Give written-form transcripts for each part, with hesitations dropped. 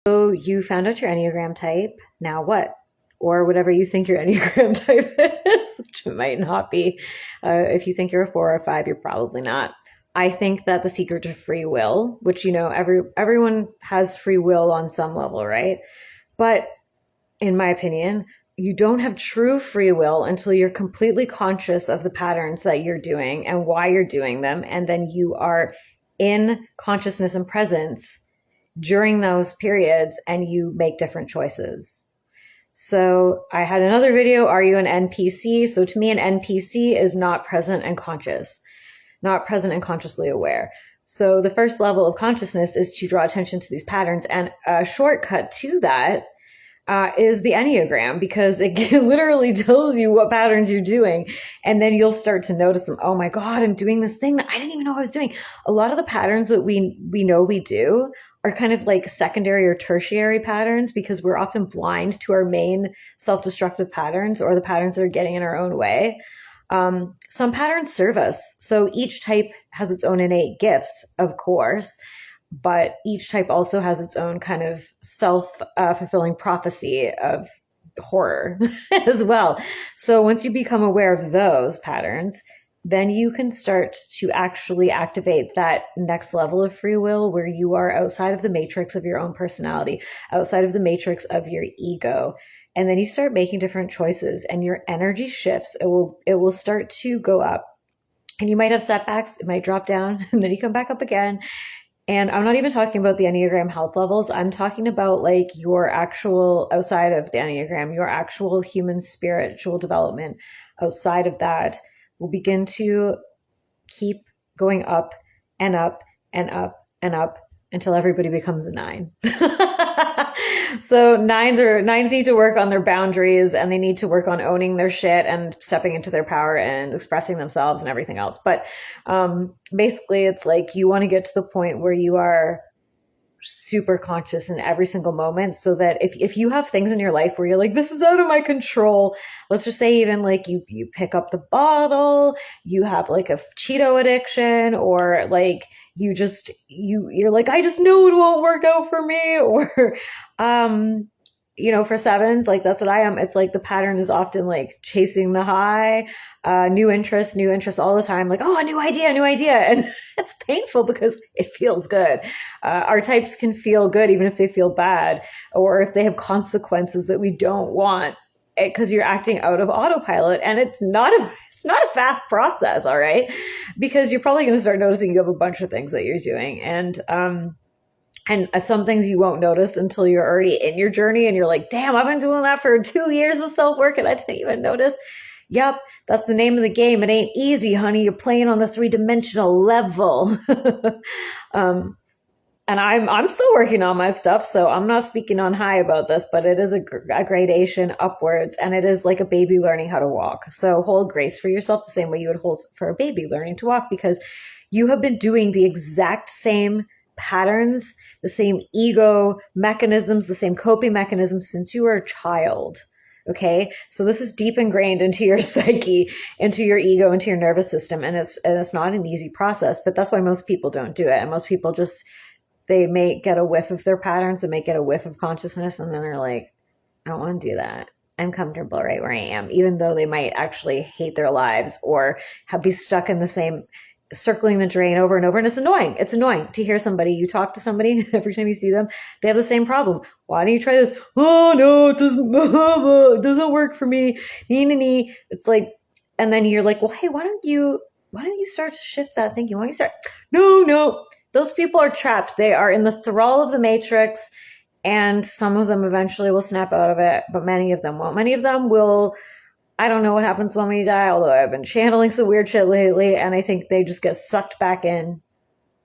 So you found out your enneagram type. Now what? Or whatever you think your enneagram type is, which it might not be. If you think you're a 4 or a 5, you're probably not. I think that the secret to free will, which everyone has free will on some level, right? But in my opinion, you don't have true free will until you're completely conscious of the patterns that you're doing and why you're doing them, and then you are in consciousness and presence during those periods and you make different choices. So I had another video, are you an NPC? So to me, an NPC is not present and conscious, not present and consciously aware. So the first level of consciousness is to draw attention to these patterns. And a shortcut to that is the enneagram, because it literally tells you what patterns you're doing. And then you'll start to notice them. Oh my God, I'm doing this thing that I didn't even know I was doing. A lot of the patterns that we know we do are kind of like secondary or tertiary patterns, because we're often blind to our main self-destructive patterns, or the patterns that are getting in our own way. Some patterns serve us. So each type has its own innate gifts, of course, but each type also has its own kind of self-fulfilling prophecy of horror as well. So once you become aware of those patterns, then you can start to actually activate that next level of free will, where you are outside of the matrix of your own personality, outside of the matrix of your ego. And then you start making different choices and your energy shifts. It will start to go up, and you might have setbacks. It might drop down and then you come back up again. And I'm not even talking about the Enneagram health levels. I'm talking about like your actual, outside of the Enneagram, your actual human spiritual development outside of that will begin to keep going up and up and up and up until everybody becomes a 9. So nines need to work on their boundaries, and they need to work on owning their shit and stepping into their power and expressing themselves and everything else. But basically, it's like you want to get to the point where you are super conscious in every single moment, so that if you have things in your life where you're like, this is out of my control, let's just say even like you pick up the bottle, you have like a Cheeto addiction, or like you're like, I just know it won't work out for me, or for 7s, like that's what I am. It's like the pattern is often like chasing the high, new interest all the time. Like, oh, a new idea. And it's painful because it feels good. Our types can feel good even if they feel bad, or if they have consequences that we don't want, because you're acting out of autopilot, and it's not a fast process. All right. Because you're probably going to start noticing you have a bunch of things that you're doing. And some things you won't notice until you're already in your journey and you're like, damn, I've been doing that for 2 years of self-work and I didn't even notice. Yep, that's the name of the game. It ain't easy, honey. You're playing on the 3-dimensional level. And I'm still working on my stuff, so I'm not speaking on high about this, but it is a gradation upwards, and it is like a baby learning how to walk. So hold grace for yourself the same way you would hold for a baby learning to walk, because you have been doing the exact same patterns, the same ego mechanisms, the same coping mechanisms since you were a child. Okay. So this is deep ingrained into your psyche, into your ego, into your nervous system. And it's not an easy process, but that's why most people don't do it. And most people they may get a whiff of their patterns, and may get a whiff of consciousness, and then they're like, I don't want to do that. I'm comfortable right where I am, even though they might actually hate their lives or be stuck in the same circling the drain over and over. And it's annoying. It's annoying to hear somebody, you talk to somebody, every time you see them, they have the same problem. Why don't you try this? Oh no, it doesn't work for me. It's like, and then you're like, well, hey, why don't you start to shift that thinking? Why don't you start? No, those people are trapped. They are in the thrall of the matrix, and some of them eventually will snap out of it, but many of them won't. Many of them will, I don't know what happens when we die, although I've been channeling some weird shit lately, and I think they just get sucked back in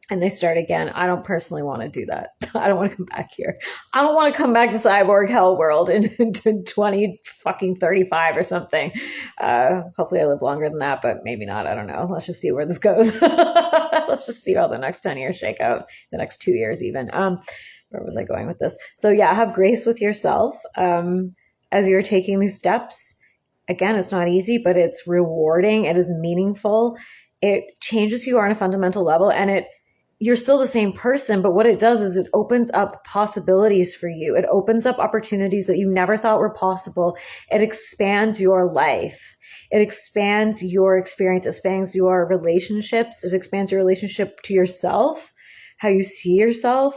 and they start again. I don't personally want to do that. I don't want to come back here. I don't want to come back to cyborg hell world in 2035 or something. Hopefully I live longer than that, but maybe not. I don't know. Let's just see where this goes. Let's just see how the next 10 years shake out, the next 2 years even. Where was I going with this? So yeah, have grace with yourself as you're taking these steps. Again, it's not easy, but it's rewarding. It is meaningful. It changes who you are on a fundamental level, and you're still the same person, but what it does is it opens up possibilities for you. It opens up opportunities that you never thought were possible. It expands your life. It expands your experience, it expands your relationships, it expands your relationship to yourself, how you see yourself,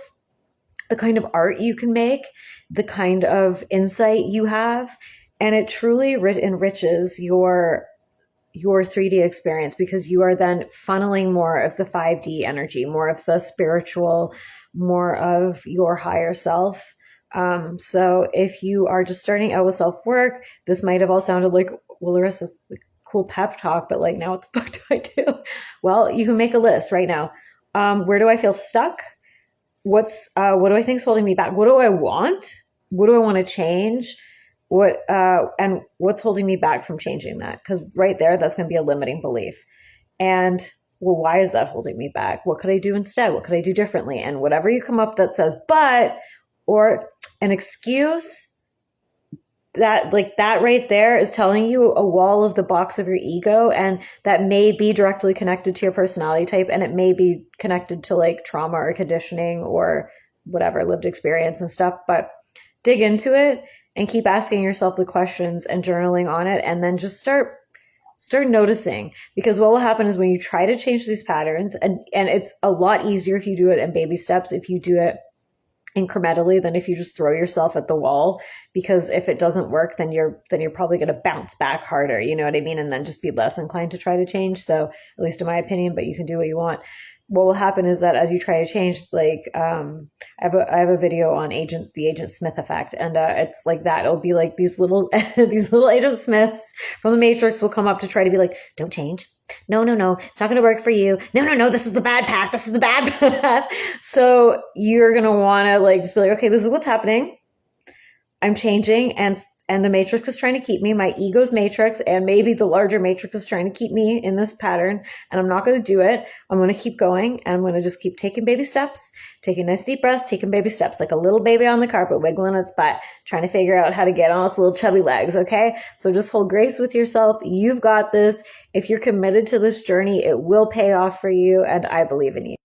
the kind of art you can make, the kind of insight you have, and it truly enriches your 3D experience, because you are then funneling more of the 5D energy, more of the spiritual, more of your higher self. So if you are just starting out with self-work, this might have all sounded like, well, Larissa, cool pep talk, but like, now what the fuck do I do? Well, you can make a list right now. Where do I feel stuck? What do I think is holding me back? What do I want? What do I want to change? And what's holding me back from changing that? Because right there, that's going to be a limiting belief. And well, why is that holding me back? What could I do instead? What could I do differently? And whatever you come up that says, but, or an excuse, that like that right there is telling you a wall of the box of your ego, and that may be directly connected to your personality type, and it may be connected to like trauma or conditioning or whatever, lived experience and stuff. But dig into it and keep asking yourself the questions and journaling on it, and then just start noticing. Because what will happen is when you try to change these patterns, and it's a lot easier if you do it in baby steps, if you do it incrementally, than if you just throw yourself at the wall. Because if it doesn't work, then you're probably going to bounce back harder, you know what I mean? And then just be less inclined to try to change. So at least in my opinion, but you can do what you want. What will happen is that as you try to change, like, I have a video on the Agent Smith effect, and it's like that. It'll be like these little Agent Smiths from the Matrix will come up to try to be like, don't change. No, it's not going to work for you. No, this is the bad path. This is the bad path. So you're going to want to like just be like, okay, this is what's happening. I'm changing, and the matrix is trying to keep me, my ego's matrix, and maybe the larger matrix is trying to keep me in this pattern, and I'm not going to do it. I'm going to keep going, and I'm going to just keep taking baby steps, taking nice deep breaths, taking baby steps, like a little baby on the carpet, wiggling its butt, trying to figure out how to get on its little chubby legs, okay? So just hold grace with yourself. You've got this. If you're committed to this journey, it will pay off for you, and I believe in you.